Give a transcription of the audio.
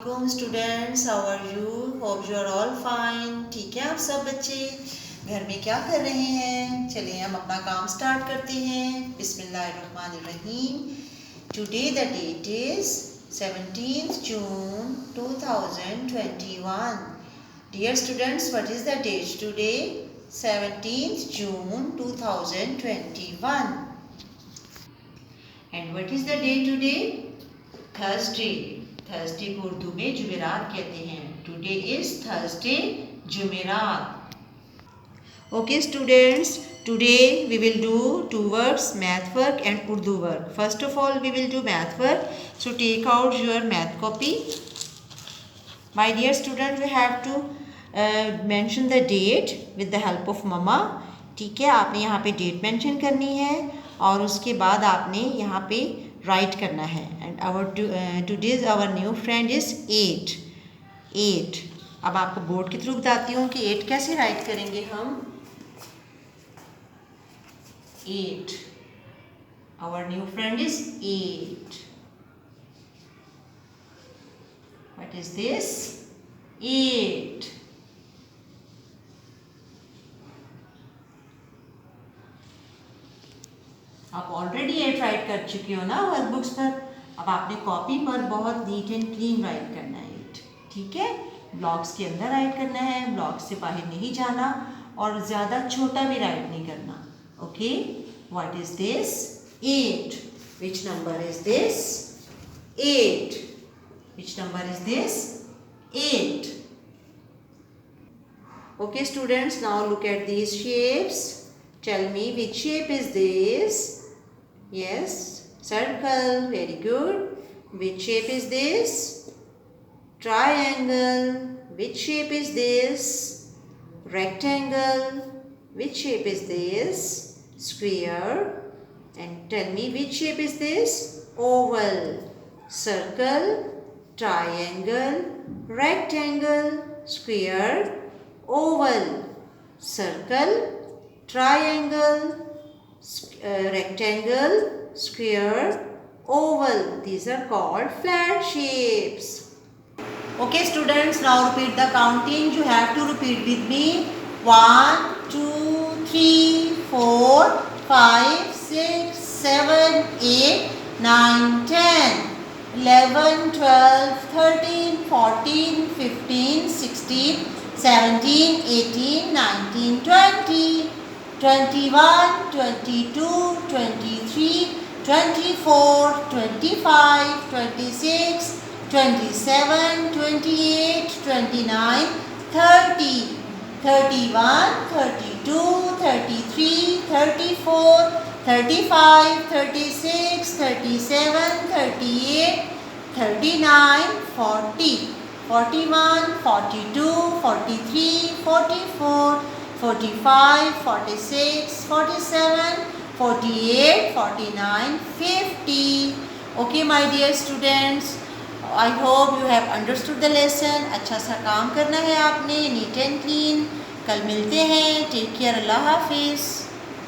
वालेकुम students, how are you? Hope you are all fine. ठीक है आप सब बच्चे, घर में क्या कर रहे हैं? चलिए हम अपना काम स्टार्ट करते हैं। बिस्मिल्लाहिर्रहमानिर्रहीम। Today the date is 17th June 2021। Dear students, what is the date today? 17th June 2021। And what is the day today? Thursday. Thursday को उर्दू में जुमेरात कहते हैं। टुडे इज थर्सडे, जुमेरात। Okay students, today we will do 2 works, math work and Urdu work. First of all we will do math work. So take out your math copy. My dear student, we have to mention the date with the help of mama. ठीक है, आपने यहाँ पे date mention करनी है और उसके बाद आपने यहाँ पे राइट करना है। And our today's our new friend is 8। अब आपको बोर्ड के थ्रू बताती हूँ कि 8 कैसे राइट करेंगे हम। 8, our new friend is 8। What is this? 8। आप ऑलरेडी 8 राइट कर चुके हो ना वर्कबुक्स पर। अब आपने कॉपी पर बहुत नीट एंड क्लीन राइट करना है 8। ठीक है, ब्लॉक्स के अंदर राइट करना है, ब्लॉक्स से बाहर नहीं जाना और ज़्यादा छोटा भी राइट नहीं करना। Okay, what is this? 8। Which number is this? 8। Which number is this? 8। Okay students, now look at these shapes. Tell me which shape is this? Yes, circle. Very good. Which shape is this? Triangle. Which shape is this? Rectangle. Which shape is this? Square. And tell me which shape is this? Oval. Circle, triangle, rectangle, square, oval. Circle, triangle, rectangle, square, oval. These are called flat shapes. Okay students, now repeat the counting. You have to repeat with me. 1, 2, 3, 4, 5, 6, 7, 8, 9, 10, 11, 12, 13, 14, 15, 16, 17, 18, 19, 20, 21, 22, 23, 24, 25, 26, 27, 28, 29, 30, 31, 32, 33, 34, 35, 36, 37, 38, 39, 40, 41, 42, 43, 44, 45, 46, 47, 48, 49, 50. Okay my dear students, I hope you have understood the lesson. अच्छा सा काम करना है आपने, neat and clean. कल मिलते हैं। Take care, अल्लाह हाफिज़।